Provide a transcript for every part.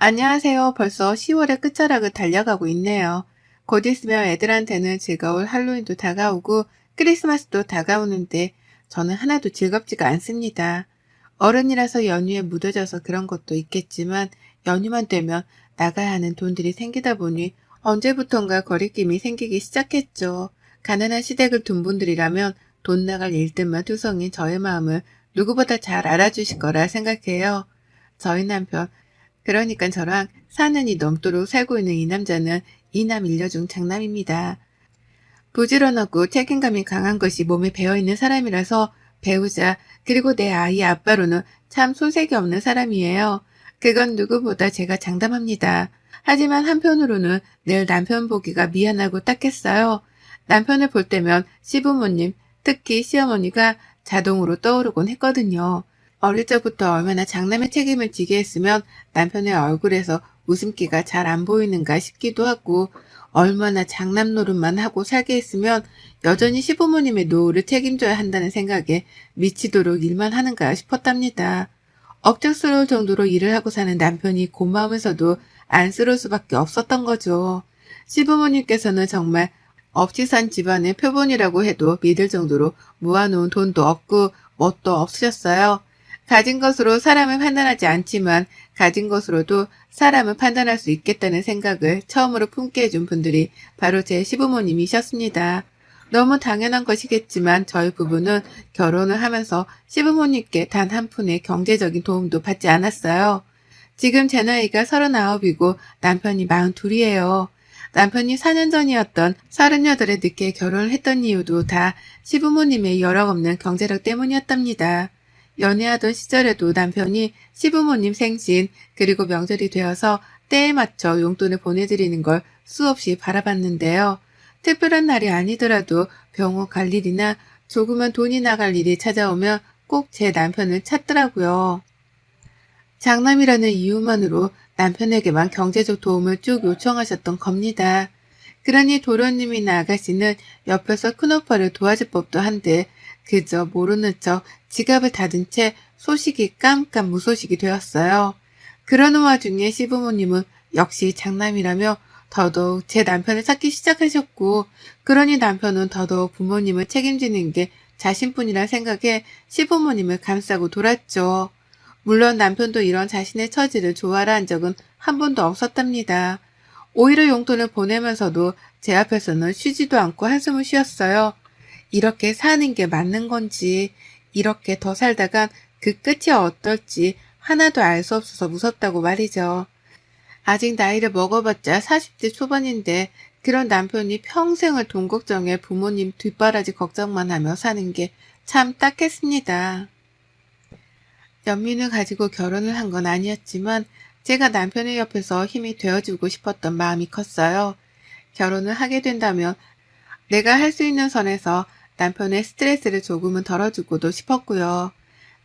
안녕하세요. 벌써 10월의 끝자락을 달려가고 있네요. 곧 있으면 애들한테는 즐거울 할로윈도 다가오고 크리스마스도 다가오는데 저는 하나도 즐겁지가 않습니다. 어른이라서 연휴에 묻어져서 그런 것도 있겠지만 연휴만 되면 나가야 하는 돈들이 생기다 보니 언제부턴가 거리낌이 생기기 시작했죠. 가난한 시댁을 둔 분들이라면 돈 나갈 일들만 투성인 저의 마음을 누구보다 잘 알아주실 거라 생각해요. 저희 남편 그러니까 저랑 4년이 넘도록 살고 있는 이 남자는 이남 일녀중 장남입니다. 부지런하고 책임감이 강한 것이 몸에 배어있는 사람이라서 배우자 그리고 내 아이의 아빠로는 참 손색이 없는 사람이에요. 그건 누구보다 제가 장담합니다. 하지만 한편으로는 늘 남편 보기가 미안하고 딱했어요. 남편을 볼 때면 시부모님, 특히 시어머니가 자동으로 떠오르곤 했거든요. 어릴 적부터 얼마나 장남의 책임을 지게 했으면 남편의 얼굴에서 웃음기가 잘 안 보이는가 싶기도 하고 얼마나 장남 노릇만 하고 살게 했으면 여전히 시부모님의 노후를 책임져야 한다는 생각에 미치도록 일만 하는가 싶었답니다. 억척스러울 정도로 일을 하고 사는 남편이 고마우면서도 안쓰러울 수밖에 없었던 거죠. 시부모님께서는 정말 없이 산 집안의 표본이라고 해도 믿을 정도로 모아놓은 돈도 없고 뭣도 없으셨어요. 가진 것으로 사람을 판단하지 않지만 가진 것으로도 사람을 판단할 수 있겠다는 생각을 처음으로 품게 해준 분들이 바로 제 시부모님이셨습니다. 너무 당연한 것이겠지만 저희 부부는 결혼을 하면서 시부모님께 단 한 푼의 경제적인 도움도 받지 않았어요. 지금 제 나이가 39이고 남편이 42이에요. 남편이 4년 전이었던 38에 늦게 결혼을 했던 이유도 다 시부모님의 여력 없는 경제력 때문이었답니다. 연애하던 시절에도 남편이 시부모님 생신 그리고 명절이 되어서 때에 맞춰 용돈을 보내드리는 걸 수없이 바라봤는데요. 특별한 날이 아니더라도 병원 갈 일이나 조그만 돈이 나갈 일이 찾아오면 꼭 제 남편을 찾더라고요. 장남이라는 이유만으로 남편에게만 경제적 도움을 쭉 요청하셨던 겁니다. 그러니 도련님이나 아가씨는 옆에서 큰오빠를 도와줄 법도 한데 그저 모르는 척 지갑을 닫은 채 소식이 깜깜 무소식이 되었어요. 그러는 와중에 시부모님은 역시 장남이라며 더더욱 제 남편을 찾기 시작하셨고 그러니 남편은 더더욱 부모님을 책임지는 게 자신뿐이라 생각에 시부모님을 감싸고 돌았죠. 물론 남편도 이런 자신의 처지를 좋아라 한 적은 한 번도 없었답니다. 오히려 용돈을 보내면서도 제 앞에서는 쉬지도 않고 한숨을 쉬었어요. 이렇게 사는 게 맞는 건지, 이렇게 더 살다간 그 끝이 어떨지 하나도 알 수 없어서 무섭다고 말이죠. 아직 나이를 먹어봤자 40대 초반인데 그런 남편이 평생을 돈 걱정에 부모님 뒷바라지 걱정만 하며 사는 게 참 딱했습니다. 연민을 가지고 결혼을 한 건 아니었지만 제가 남편의 옆에서 힘이 되어주고 싶었던 마음이 컸어요. 결혼을 하게 된다면 내가 할 수 있는 선에서 남편의 스트레스를 조금은 덜어주고도 싶었고요.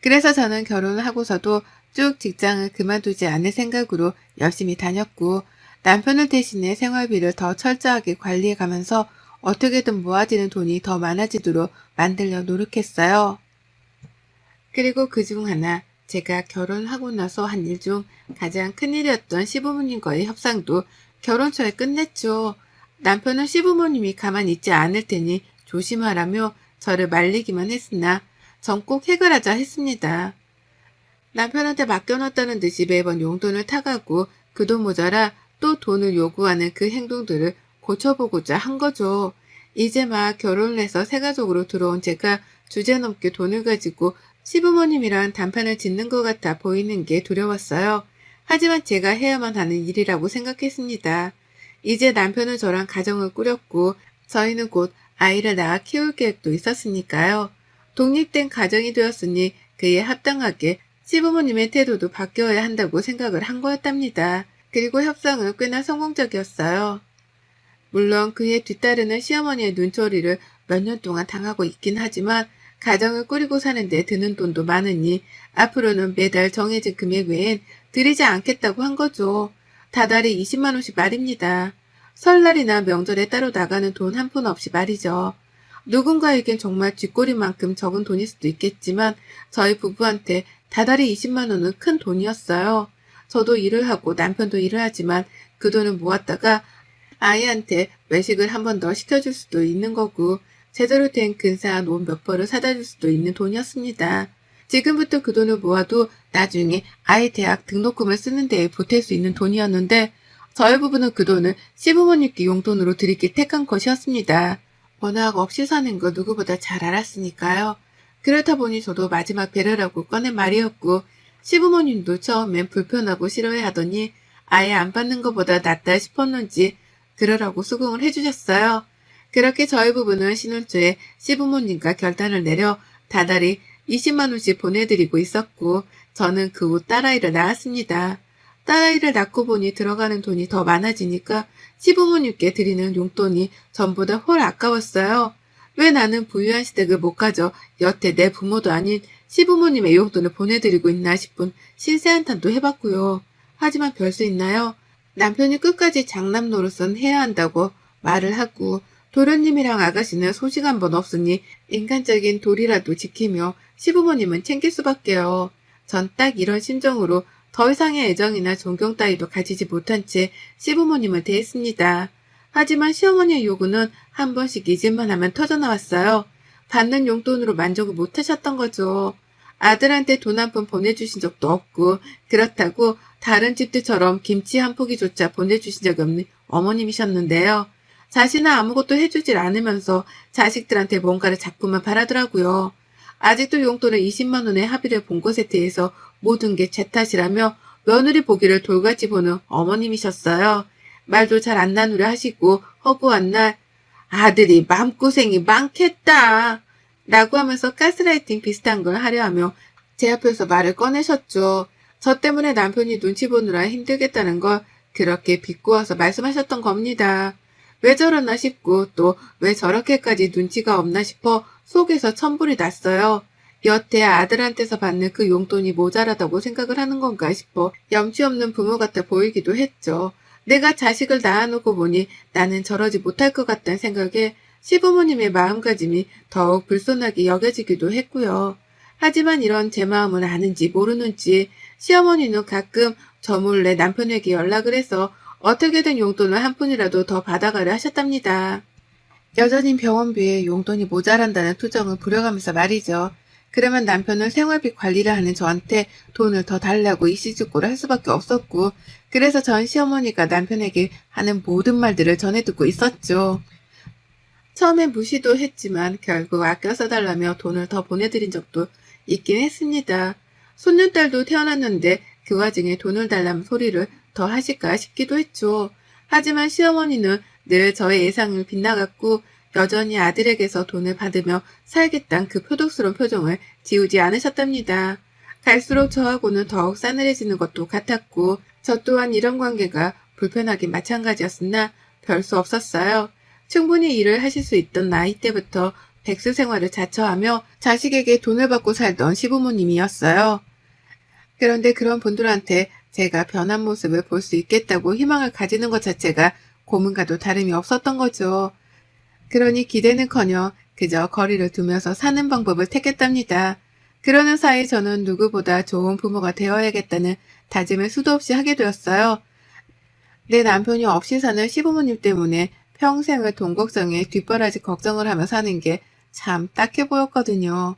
그래서 저는 결혼을 하고서도 쭉 직장을 그만두지 않을 생각으로 열심히 다녔고 남편을 대신해 생활비를 더 철저하게 관리해가면서 어떻게든 모아지는 돈이 더 많아지도록 만들려 노력했어요. 그리고 그중 하나 제가 결혼하고 나서 한 일 중 가장 큰일이었던 시부모님과의 협상도 결혼 초에 끝냈죠. 남편은 시부모님이 가만히 있지 않을 테니 조심하라며 저를 말리기만 했으나 전 꼭 해결하자 했습니다. 남편한테 맡겨놨다는 듯이 매번 용돈을 타가고 그 돈 모자라 또 돈을 요구하는 그 행동들을 고쳐보고자 한 거죠. 이제 막 결혼을 해서 새가족으로 들어온 제가 주제넘게 돈을 가지고 시부모님이랑 단판을 짓는 것 같아 보이는 게 두려웠어요. 하지만 제가 해야만 하는 일이라고 생각했습니다. 이제 남편은 저랑 가정을 꾸렸고 저희는 곧 아이를 낳아 키울 계획도 있었으니까요. 독립된 가정이 되었으니 그에 합당하게 시부모님의 태도도 바뀌어야 한다고 생각을 한 거였답니다. 그리고 협상은 꽤나 성공적이었어요. 물론 그에 뒤따르는 시어머니의 눈초리를 몇 년 동안 당하고 있긴 하지만 가정을 꾸리고 사는데 드는 돈도 많으니 앞으로는 매달 정해진 금액 외엔 드리지 않겠다고 한 거죠. 다달이 20만 원씩 말입니다. 설날이나 명절에 따로 나가는 돈 한 푼 없이 말이죠. 누군가에겐 정말 쥐꼬리만큼 적은 돈일 수도 있겠지만 저희 부부한테 다달이 20만 원은 큰 돈이었어요. 저도 일을 하고 남편도 일을 하지만 그 돈을 모았다가 아이한테 외식을 한 번 더 시켜줄 수도 있는 거고 제대로 된 근사한 옷 몇 벌을 사다 줄 수도 있는 돈이었습니다. 지금부터 그 돈을 모아도 나중에 아이 대학 등록금을 쓰는 데에 보탤 수 있는 돈이었는데 저희 부부는 그 돈을 시부모님께 용돈으로 드리길 택한 것이었습니다. 워낙 없이 사는 거 누구보다 잘 알았으니까요. 그렇다 보니 저도 마지막 배려라고 꺼낸 말이었고 시부모님도 처음엔 불편하고 싫어해하더니 아예 안 받는 것보다 낫다 싶었는지 그러라고 수긍을 해주셨어요. 그렇게 저희 부부는 신혼 초에 시부모님과 결단을 내려 다달이 20만 원씩 보내드리고 있었고 저는 그 후 딸아이를 낳았습니다. 딸아이를 낳고 보니 들어가는 돈이 더 많아지니까 시부모님께 드리는 용돈이 전보다 훨 아까웠어요. 왜 나는 부유한 시댁을 못 가져 여태 내 부모도 아닌 시부모님의 용돈을 보내드리고 있나 싶은 신세한탄도 해봤고요. 하지만 별 수 있나요? 남편이 끝까지 장남 노릇은 해야 한다고 말을 하고 도련님이랑 아가씨는 소식 한 번 없으니 인간적인 도리라도 지키며 시부모님은 챙길 수밖에요. 전 딱 이런 심정으로 더 이상의 애정이나 존경 따위도 가지지 못한 채 시부모님을 대했습니다. 하지만 시어머니의 요구는 한 번씩 잊을만 하면 터져나왔어요. 받는 용돈으로 만족을 못하셨던 거죠. 아들한테 돈 한 푼 보내주신 적도 없고 그렇다고 다른 집들처럼 김치 한 포기조차 보내주신 적이 없는 어머님이셨는데요. 자신은 아무것도 해주질 않으면서 자식들한테 뭔가를 자꾸만 바라더라고요. 아직도 용돈을 20만 원의 합의를 본 것에 대해서 모든 게 제 탓이라며 며느리 보기를 돌같이 보는 어머님이셨어요. 말도 잘 안 나누려 하시고 허구한 날 아들이 마음고생이 많겠다 라고 하면서 가스라이팅 비슷한 걸 하려 하며 제 앞에서 말을 꺼내셨죠. 저 때문에 남편이 눈치 보느라 힘들겠다는 걸 그렇게 비꼬아서 말씀하셨던 겁니다. 왜 저러나 싶고 또 왜 저렇게까지 눈치가 없나 싶어 속에서 천불이 났어요. 여태 아들한테서 받는 그 용돈이 모자라다고 생각을 하는 건가 싶어 염치 없는 부모 같아 보이기도 했죠. 내가 자식을 낳아놓고 보니 나는 저러지 못할 것 같다는 생각에 시부모님의 마음가짐이 더욱 불손하게 여겨지기도 했고요. 하지만 이런 제 마음을 아는지 모르는지 시어머니는 가끔 저 몰래 남편에게 연락을 해서 어떻게든 용돈을 한 푼이라도 더 받아가려 하셨답니다. 여전히 병원비에 용돈이 모자란다는 투정을 부려가면서 말이죠. 그러면 남편은 생활비 관리를 하는 저한테 돈을 더 달라고 이씨죽고를 할 수밖에 없었고 그래서 전 시어머니가 남편에게 하는 모든 말들을 전해 듣고 있었죠. 처음엔 무시도 했지만 결국 아껴서 달라며 돈을 더 보내드린 적도 있긴 했습니다. 손녀딸도 태어났는데 그 와중에 돈을 달라는 소리를 더 하실까 싶기도 했죠. 하지만 시어머니는 늘 저의 예상을 빗나갔고 여전히 아들에게서 돈을 받으며 살겠다는 그 표독스러운 표정을 지우지 않으셨답니다. 갈수록 저하고는 더욱 싸늘해지는 것도 같았고 저 또한 이런 관계가 불편하긴 마찬가지였으나 별 수 없었어요. 충분히 일을 하실 수 있던 나이 때부터 백수 생활을 자처하며 자식에게 돈을 받고 살던 시부모님이었어요. 그런데 그런 분들한테 제가 변한 모습을 볼 수 있겠다고 희망을 가지는 것 자체가 고문과도 다름이 없었던 거죠. 그러니 기대는커녕 그저 거리를 두면서 사는 방법을 택했답니다. 그러는 사이 저는 누구보다 좋은 부모가 되어야겠다는 다짐을 수도 없이 하게 되었어요. 내 남편이 없이 사는 시부모님 때문에 평생을 돈 걱정에 뒷바라지 걱정을 하며 사는 게 참 딱해 보였거든요.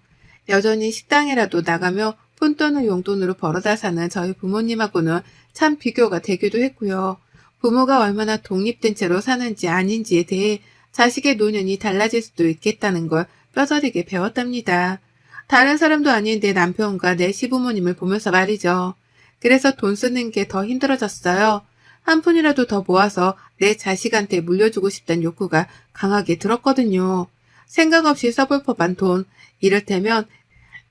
여전히 식당이라도 나가며 푼 돈을 용돈으로 벌어다 사는 저희 부모님하고는 참 비교가 되기도 했고요. 부모가 얼마나 독립된 채로 사는지 아닌지에 대해 자식의 노년이 달라질 수도 있겠다는 걸 뼈저리게 배웠답니다. 다른 사람도 아닌 내 남편과 내 시부모님을 보면서 말이죠. 그래서 돈 쓰는 게 더 힘들어졌어요. 한 푼이라도 더 모아서 내 자식한테 물려주고 싶다는 욕구가 강하게 들었거든요. 생각 없이 써볼 법한 돈, 이를테면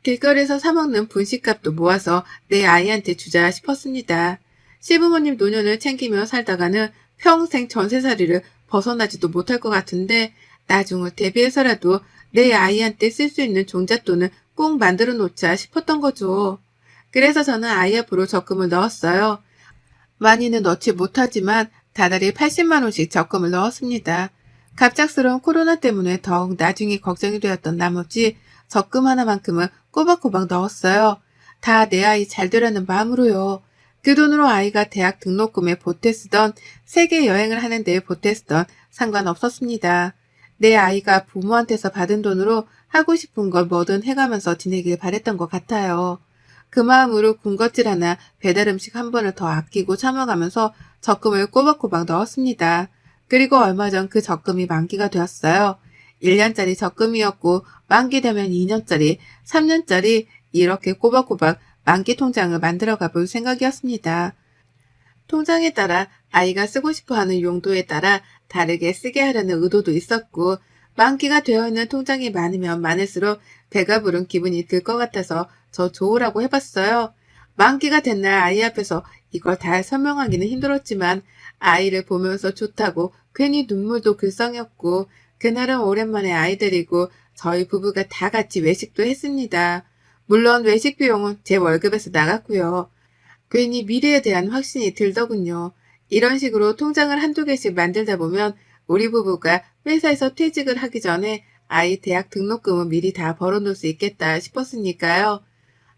길거리에서 사먹는 분식값도 모아서 내 아이한테 주자 싶었습니다. 시부모님 노년을 챙기며 살다가는 평생 전세살이를 벗어나지도 못할 것 같은데 나중을 대비해서라도 내 아이한테 쓸 수 있는 종잣돈을 꼭 만들어 놓자 싶었던 거죠. 그래서 저는 아이 앞으로 적금을 넣었어요. 많이는 넣지 못하지만 다달이 80만 원씩 적금을 넣었습니다. 갑작스러운 코로나 때문에 더욱 나중이 걱정이 되었던 나머지 적금 하나만큼은 꼬박꼬박 넣었어요. 다 내 아이 잘 되라는 마음으로요. 그 돈으로 아이가 대학 등록금에 보태 쓰던, 세계 여행을 하는 데 보태 쓰던 상관없었습니다. 내 아이가 부모한테서 받은 돈으로 하고 싶은 걸 뭐든 해가면서 지내길 바랬던 것 같아요. 그 마음으로 군것질 하나 배달 음식 한 번을 더 아끼고 참아가면서 적금을 꼬박꼬박 넣었습니다. 그리고 얼마 전 그 적금이 만기가 되었어요. 1년짜리 적금이었고 만기 되면 2년짜리, 3년짜리 이렇게 꼬박꼬박 만기 통장을 만들어가 볼 생각이었습니다. 통장에 따라 아이가 쓰고 싶어하는 용도에 따라 다르게 쓰게 하려는 의도도 있었고, 만기가 되어 있는 통장이 많으면 많을수록 배가 부른 기분이 들 것 같아서 저 좋으라고 해봤어요. 만기가 된 날 아이 앞에서 이걸 다 설명하기는 힘들었지만 아이를 보면서 좋다고 괜히 눈물도 글썽였고, 그날은 오랜만에 아이 데리고 저희 부부가 다 같이 외식도 했습니다. 물론 외식 비용은 제 월급에서 나갔고요. 괜히 미래에 대한 확신이 들더군요. 이런 식으로 통장을 한두 개씩 만들다 보면 우리 부부가 회사에서 퇴직을 하기 전에 아이 대학 등록금은 미리 다 벌어놓을 수 있겠다 싶었으니까요.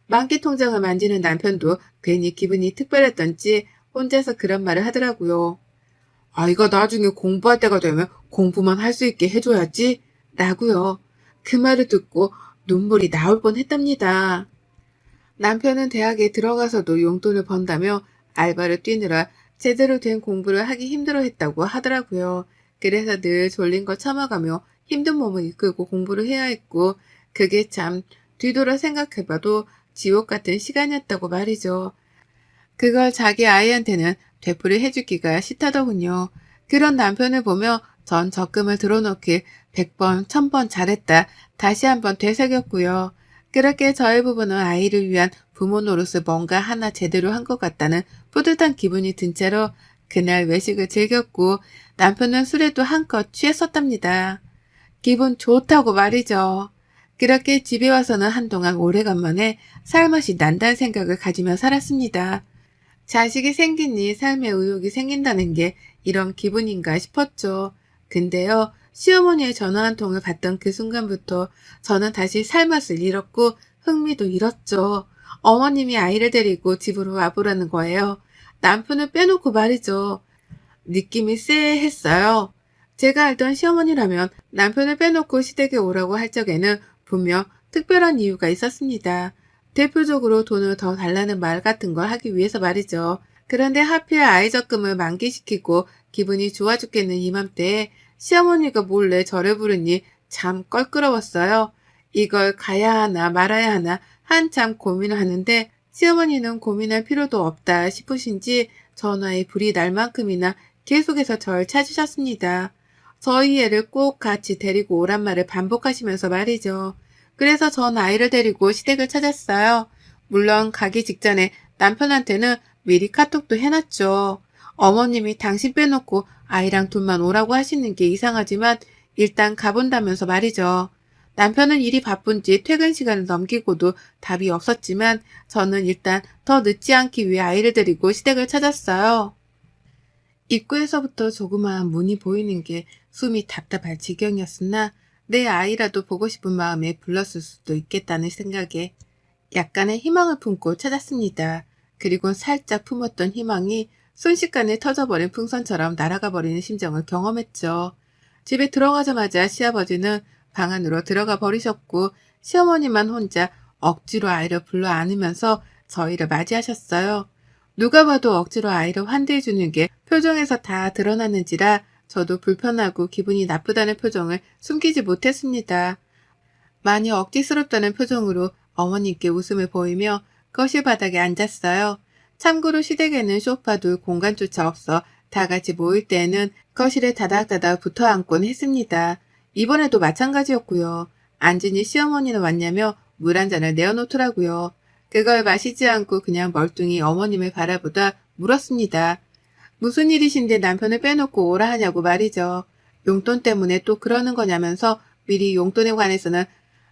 만기 통장을 만지는 남편도 괜히 기분이 특별했던지 혼자서 그런 말을 하더라고요. 아이가 나중에 공부할 때가 되면 공부만 할 수 있게 해줘야지 라고요. 그 말을 듣고 눈물이 나올 뻔했답니다. 남편은 대학에 들어가서도 용돈을 번다며 알바를 뛰느라 제대로 된 공부를 하기 힘들어했다고 하더라고요. 그래서 늘 졸린 걸 참아가며 힘든 몸을 이끌고 공부를 해야 했고, 그게 참 뒤돌아 생각해봐도 지옥 같은 시간이었다고 말이죠. 그걸 자기 아이한테는 되풀이 해주기가 싫다더군요. 그런 남편을 보며 전 적금을 들어놓길 100번, 1000번 잘했다 다시 한번 되새겼고요. 그렇게 저희 부부는 아이를 위한 부모 노릇을 뭔가 하나 제대로 한 것 같다는 뿌듯한 기분이 든 채로 그날 외식을 즐겼고, 남편은 술에도 한껏 취했었답니다. 기분 좋다고 말이죠. 그렇게 집에 와서는 한동안 오래간만에 살맛이 난다는 생각을 가지며 살았습니다. 자식이 생기니 삶에 의욕이 생긴다는 게 이런 기분인가 싶었죠. 근데요, 시어머니의 전화 한 통을 받던 그 순간부터 저는 다시 살맛을 잃었고 흥미도 잃었죠. 어머님이 아이를 데리고 집으로 와보라는 거예요. 남편을 빼놓고 말이죠. 느낌이 쎄했어요. 제가 알던 시어머니라면 남편을 빼놓고 시댁에 오라고 할 적에는 분명 특별한 이유가 있었습니다. 대표적으로 돈을 더 달라는 말 같은 걸 하기 위해서 말이죠. 그런데 하필 아이 적금을 만기시키고 기분이 좋아 죽겠는 이맘때에 시어머니가 몰래 저를 부르니 참 껄끄러웠어요. 이걸 가야 하나 말아야 하나 한참 고민을 하는데 시어머니는 고민할 필요도 없다 싶으신지 전화에 불이 날 만큼이나 계속해서 절 찾으셨습니다. 저희 애를 꼭 같이 데리고 오란 말을 반복하시면서 말이죠. 그래서 전 아이를 데리고 시댁을 찾았어요. 물론 가기 직전에 남편한테는 미리 카톡도 해놨죠. 어머님이 당신 빼놓고 아이랑 둘만 오라고 하시는 게 이상하지만 일단 가본다면서 말이죠. 남편은 일이 바쁜지 퇴근 시간을 넘기고도 답이 없었지만 저는 일단 더 늦지 않기 위해 아이를 데리고 시댁을 찾았어요. 입구에서부터 조그마한 문이 보이는 게 숨이 답답할 지경이었으나 내 아이라도 보고 싶은 마음에 불렀을 수도 있겠다는 생각에 약간의 희망을 품고 찾았습니다. 그리고 살짝 품었던 희망이 순식간에 터져버린 풍선처럼 날아가 버리는 심정을 경험했죠. 집에 들어가자마자 시아버지는 방 안으로 들어가 버리셨고 시어머니만 혼자 억지로 아이를 불러 안으면서 저희를 맞이하셨어요. 누가 봐도 억지로 아이를 환대해주는 게 표정에서 다 드러나는지라 저도 불편하고 기분이 나쁘다는 표정을 숨기지 못했습니다. 많이 억지스럽다는 표정으로 어머님께 웃음을 보이며 거실 바닥에 앉았어요. 참고로 시댁에는 소파도 공간조차 없어 다 같이 모일 때에는 거실에 다닥다닥 붙어 앉곤 했습니다. 이번에도 마찬가지였고요. 앉으니 시어머니는 왔냐며 물 한 잔을 내어놓더라고요. 그걸 마시지 않고 그냥 멀뚱히 어머님을 바라보다 물었습니다. 무슨 일이신데 남편을 빼놓고 오라 하냐고 말이죠. 용돈 때문에 또 그러는 거냐면서 미리 용돈에 관해서는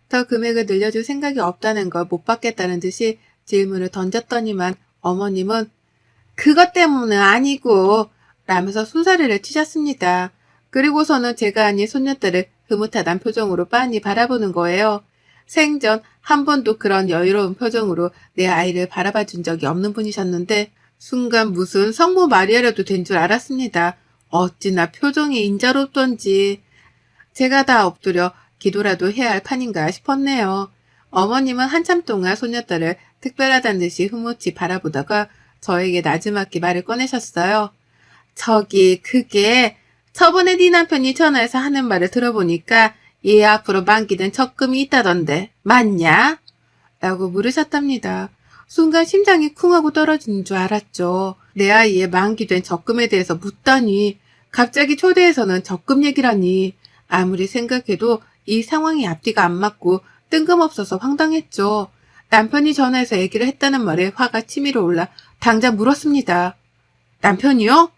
더 금액을 늘려줄 생각이 없다는 걸 못 받겠다는 듯이 질문을 던졌더니만 어머님은 그것 때문은 아니고 라면서 손사래를 치셨습니다. 그리고서는 제가 아닌 손녀딸을 흐뭇하단 표정으로 빤히 바라보는 거예요. 생전 한 번도 그런 여유로운 표정으로 내 아이를 바라봐 준 적이 없는 분이셨는데 순간 무슨 성모 마리아라도 된 줄 알았습니다. 어찌나 표정이 인자롭던지. 제가 다 엎드려 기도라도 해야 할 판인가 싶었네요. 어머님은 한참 동안 손녀딸을 특별하다는 듯이 흐뭇이 바라보다가 저에게 나지막히 말을 꺼내셨어요. 저기 그게 저번에 네 남편이 전화해서 하는 말을 들어보니까 얘 앞으로 만기된 적금이 있다던데 맞냐? 라고 물으셨답니다. 순간 심장이 쿵 하고 떨어지는 줄 알았죠. 내 아이의 만기된 적금에 대해서 묻다니 갑자기 초대해서는 적금 얘기라니 아무리 생각해도 이 상황이 앞뒤가 안 맞고 뜬금없어서 황당했죠. 남편이 전화해서 얘기를 했다는 말에 화가 치밀어 올라 당장 물었습니다. 남편이요?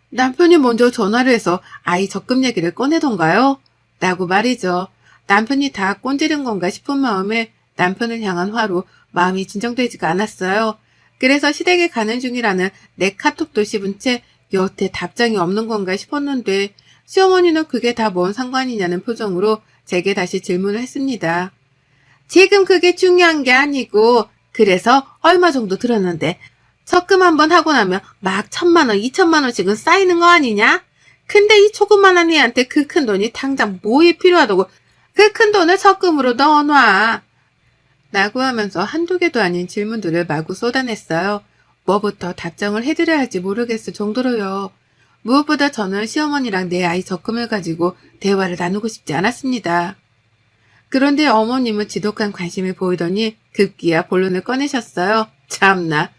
남편이 먼저 전화를 해서 아이 적금 얘기를 꺼내던가요? 라고 말이죠. 남편이 다 꼰지른 건가 싶은 마음에 남편을 향한 화로 마음이 진정되지가 않았어요. 그래서 시댁에 가는 중이라는 내 카톡도 씹은 채 여태 답장이 없는 건가 싶었는데 시어머니는 그게 다 뭔 상관이냐는 표정으로 제게 다시 질문을 했습니다. 지금 그게 중요한 게 아니고 그래서 얼마 정도 들었는데 적금 한번 하고 나면 막 1,000만 원, 2,000만 원씩은 쌓이는 거 아니냐? 근데 이 조그만한 애한테 그 큰 돈이 당장 뭐에 필요하다고 그 큰 돈을 적금으로 넣어놔. 라고 하면서 한두 개도 아닌 질문들을 마구 쏟아냈어요. 뭐부터 답장을 해드려야 할지 모르겠을 정도로요. 무엇보다 저는 시어머니랑 내 아이 적금을 가지고 대화를 나누고 싶지 않았습니다. 그런데 어머님은 지독한 관심을 보이더니 급기야 본론을 꺼내셨어요. 참나.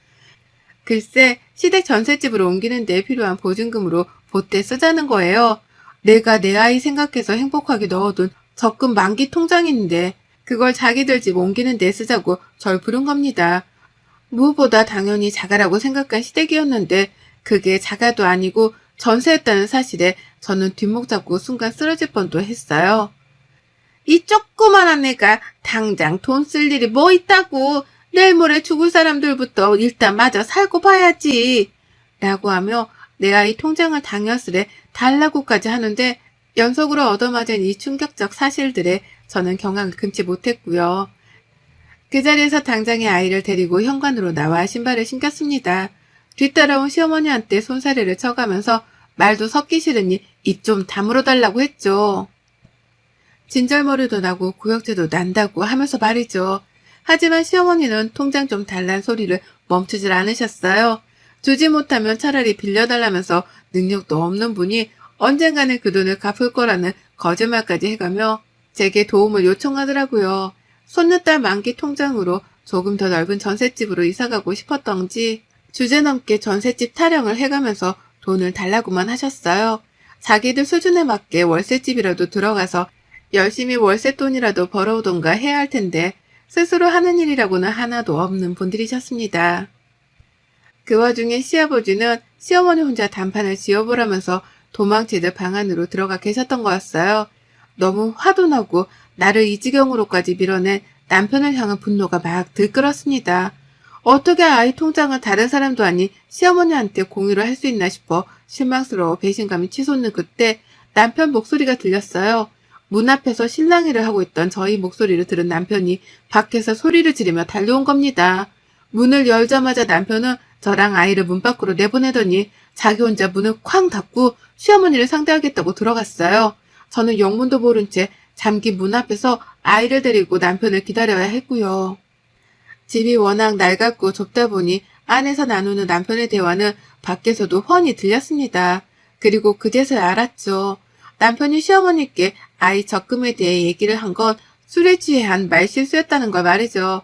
글쎄 시댁 전셋집으로 옮기는 데 필요한 보증금으로 보태 쓰자는 거예요. 내가 내 아이 생각해서 행복하게 넣어둔 적금 만기 통장인데 그걸 자기들 집 옮기는 데 쓰자고 절 부른 겁니다. 무엇보다 당연히 자가라고 생각한 시댁이었는데 그게 자가도 아니고 전세였다는 사실에 저는 뒷목 잡고 순간 쓰러질 뻔도 했어요. 이 조그만한 애가 당장 돈 쓸 일이 뭐 있다고. 내일 모레 죽을 사람들부터 일단 마저 살고 봐야지. 라고 하며 내 아이 통장을 당연스레 달라고까지 하는데 연속으로 얻어맞은 이 충격적 사실들에 저는 경악을 금치 못했고요. 그 자리에서 당장의 아이를 데리고 현관으로 나와 신발을 신겼습니다. 뒤따라온 시어머니한테 손사래를 쳐가면서 말도 섞기 싫으니 입 좀 다물어 달라고 했죠. 진절머리도 나고 구역질도 난다고 하면서 말이죠. 하지만 시어머니는 통장 좀 달란 소리를 멈추질 않으셨어요. 주지 못하면 차라리 빌려달라면서 능력도 없는 분이 언젠가는 그 돈을 갚을 거라는 거짓말까지 해가며 제게 도움을 요청하더라고요. 손녀딸 만기 통장으로 조금 더 넓은 전셋집으로 이사가고 싶었던지 주제넘게 전셋집 타령을 해가면서 돈을 달라고만 하셨어요. 자기들 수준에 맞게 월세집이라도 들어가서 열심히 월세돈이라도 벌어오던가 해야 할 텐데 스스로 하는 일이라고는 하나도 없는 분들이셨습니다. 그 와중에 시아버지는 시어머니 혼자 단판을 지어보라면서 도망치듯 방 안으로 들어가 계셨던 거였어요. 너무 화도 나고 나를 이 지경으로까지 밀어낸 남편을 향한 분노가 막 들끓었습니다. 어떻게 아이 통장을 다른 사람도 아닌 시어머니한테 공유를 할 수 있나 싶어 실망스러워 배신감이 치솟는 그때 남편 목소리가 들렸어요. 문 앞에서 실랑이를 하고 있던 저희 목소리를 들은 남편이 밖에서 소리를 지르며 달려온 겁니다. 문을 열자마자 남편은 저랑 아이를 문 밖으로 내보내더니 자기 혼자 문을 쾅 닫고 시어머니를 상대하겠다고 들어갔어요. 저는 영문도 모른 채 잠긴 문 앞에서 아이를 데리고 남편을 기다려야 했고요. 집이 워낙 낡았고 좁다 보니 안에서 나누는 남편의 대화는 밖에서도 훤히 들렸습니다. 그리고 그제서야 알았죠. 남편이 시어머니께 아이 적금에 대해 얘기를 한 건 술에 취해 한 말실수였다는 걸 말이죠.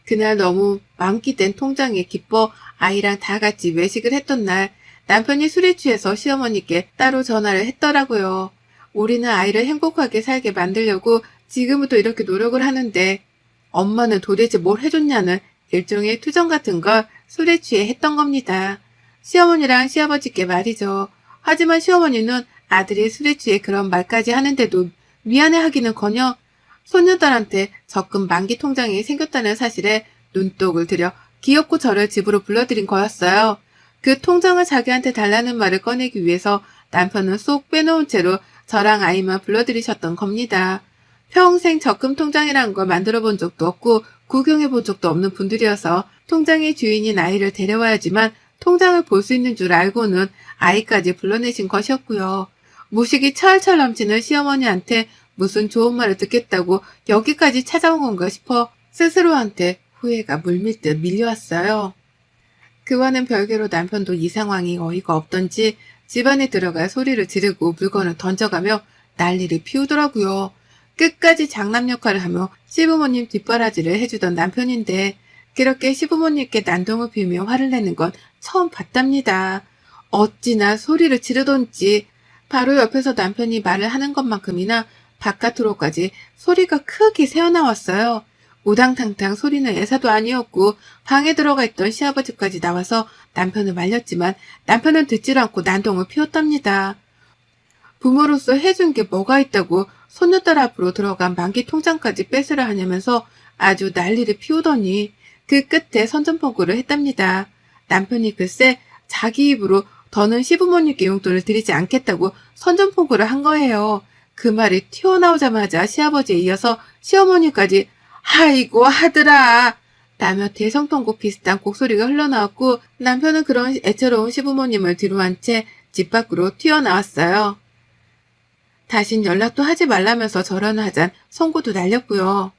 그날 너무 만기된 통장에 기뻐 아이랑 다 같이 외식을 했던 날 남편이 술에 취해서 시어머니께 따로 전화를 했더라고요. 우리는 아이를 행복하게 살게 만들려고 지금부터 이렇게 노력을 하는데 엄마는 도대체 뭘 해줬냐는 일종의 투정 같은 걸 술에 취해 했던 겁니다. 시어머니랑 시아버지께 말이죠. 하지만 시어머니는 아들이 술에 취해 그런 말까지 하는데도 미안해하기는커녕 손녀딸한테 적금 만기 통장이 생겼다는 사실에 눈독을 들여 기어코 저를 집으로 불러들인 거였어요. 그 통장을 자기한테 달라는 말을 꺼내기 위해서 남편은 쏙 빼놓은 채로 저랑 아이만 불러들이셨던 겁니다. 평생 적금 통장이라는 걸 만들어 본 적도 없고 구경해 본 적도 없는 분들이어서 통장의 주인인 아이를 데려와야지만 통장을 볼 수 있는 줄 알고는 아이까지 불러내신 것이었고요. 무식이 철철 넘치는 시어머니한테 무슨 좋은 말을 듣겠다고 여기까지 찾아온 건가 싶어 스스로한테 후회가 물밀듯 밀려왔어요. 그와는 별개로 남편도 이 상황이 어이가 없던지 집안에 들어가 소리를 지르고 물건을 던져가며 난리를 피우더라고요. 끝까지 장남 역할을 하며 시부모님 뒷바라지를 해주던 남편인데 그렇게 시부모님께 난동을 피우며 화를 내는 건 처음 봤답니다. 어찌나 소리를 지르던지 바로 옆에서 남편이 말을 하는 것만큼이나 바깥으로까지 소리가 크게 새어나왔어요. 우당탕탕 소리는 애사도 아니었고 방에 들어가 있던 시아버지까지 나와서 남편을 말렸지만 남편은 듣질 않고 난동을 피웠답니다. 부모로서 해준 게 뭐가 있다고 손녀딸 앞으로 들어간 만기 통장까지 뺏으려 하냐면서 아주 난리를 피우더니 그 끝에 선전포고를 했답니다. 남편이 글쎄 자기 입으로 더는 시부모님께 용돈을 드리지 않겠다고 선전포고를 한 거예요. 그 말이 튀어나오자마자 시아버지에 이어서 시어머니까지 아이고 하더라 라며 대성통곡 비슷한 곡소리가 흘러나왔고 남편은 그런 애처로운 시부모님을 뒤로 한 채 집 밖으로 튀어나왔어요. 다신 연락도 하지 말라면서 절연하잔 송구도 날렸고요.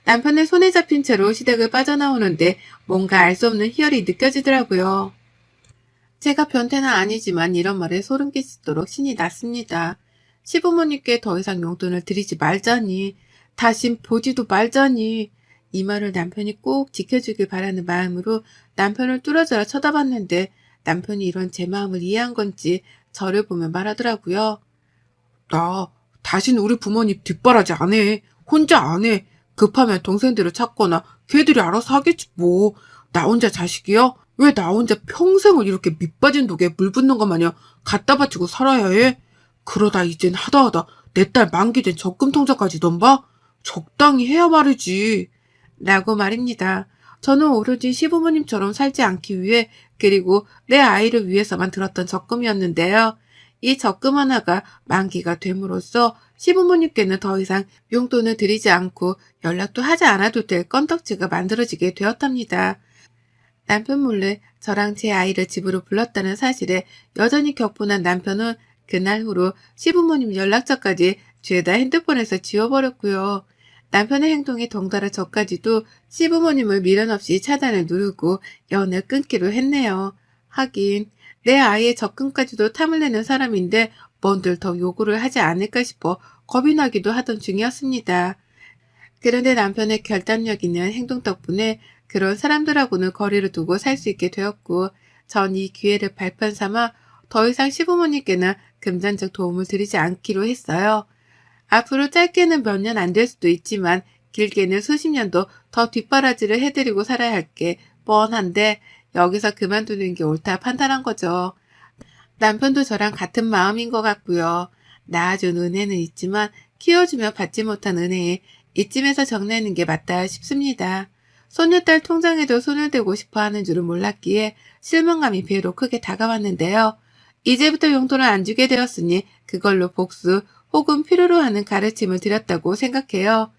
남편의 손에 잡힌 채로 시댁을 빠져나오는데 뭔가 알 수 없는 희열이 느껴지더라고요. 제가 변태는 아니지만 이런 말에 소름 끼치도록 신이 났습니다. 시부모님께 더 이상 용돈을 드리지 말자니, 다신 보지도 말자니, 이 말을 남편이 꼭 지켜주길 바라는 마음으로 남편을 뚫어져라 쳐다봤는데 남편이 이런 제 마음을 이해한 건지 저를 보며 말하더라고요. 나 다신 우리 부모님 뒷바라지 안 해. 혼자 안 해. 급하면 동생들을 찾거나 걔들이 알아서 하겠지 뭐. 나 혼자 자식이야? 왜 나 혼자 평생을 이렇게 밑빠진 독에 물 붓는 것 마냥 갖다 바치고 살아야 해? 그러다 이젠 하다하다 내 딸 만기된 적금 통장까지 넘봐? 적당히 해야 말이지. 라고 말입니다. 저는 오로지 시부모님처럼 살지 않기 위해 그리고 내 아이를 위해서만 들었던 적금이었는데요. 이 적금 하나가 만기가 됨으로써 시부모님께는 더 이상 용돈을 드리지 않고 연락도 하지 않아도 될 건덕지가 만들어지게 되었답니다. 남편 몰래 저랑 제 아이를 집으로 불렀다는 사실에 여전히 격분한 남편은 그날 후로 시부모님 연락처까지 죄다 핸드폰에서 지워버렸고요. 남편의 행동에 덩달아 저까지도 시부모님을 미련 없이 차단을 누르고 연을 끊기로 했네요. 하긴 내 아이의 적금까지도 탐을 내는 사람인데 뭔들 더 요구를 하지 않을까 싶어 겁이 나기도 하던 중이었습니다. 그런데 남편의 결단력 있는 행동 덕분에 그런 사람들하고는 거리를 두고 살 수 있게 되었고 전 이 기회를 발판 삼아 더 이상 시부모님께는 금전적 도움을 드리지 않기로 했어요. 앞으로 짧게는 몇 년 안 될 수도 있지만 길게는 수십 년도 더 뒷바라지를 해드리고 살아야 할 게 뻔한데 여기서 그만두는 게 옳다 판단한 거죠. 남편도 저랑 같은 마음인 것 같고요. 낳아준 은혜는 있지만 키워주며 받지 못한 은혜에 이쯤에서 정리하는 게 맞다 싶습니다. 손녀딸 통장에도 손을 대고 싶어 하는 줄은 몰랐기에 실망감이 배로 크게 다가왔는데요. 이제부터 용돈을 안 주게 되었으니 그걸로 복수 혹은 필요로 하는 가르침을 드렸다고 생각해요.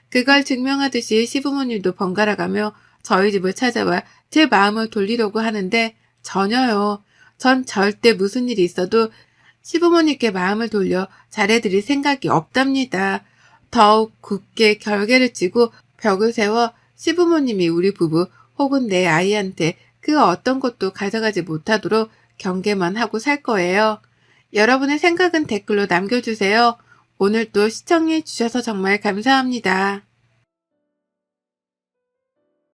그걸 증명하듯이 시부모님도 번갈아가며 저희 집을 찾아와 제 마음을 돌리려고 하는데 전혀요. 전 절대 무슨 일이 있어도 시부모님께 마음을 돌려 잘해드릴 생각이 없답니다. 더욱 굳게 결계를 찌고 벽을 세워 시부모님이 우리 부부 혹은 내 아이한테 그 어떤 것도 가져가지 못하도록 경계만 하고 살 거예요. 여러분의 생각은 댓글로 남겨주세요. 오늘도 시청해 주셔서 정말 감사합니다.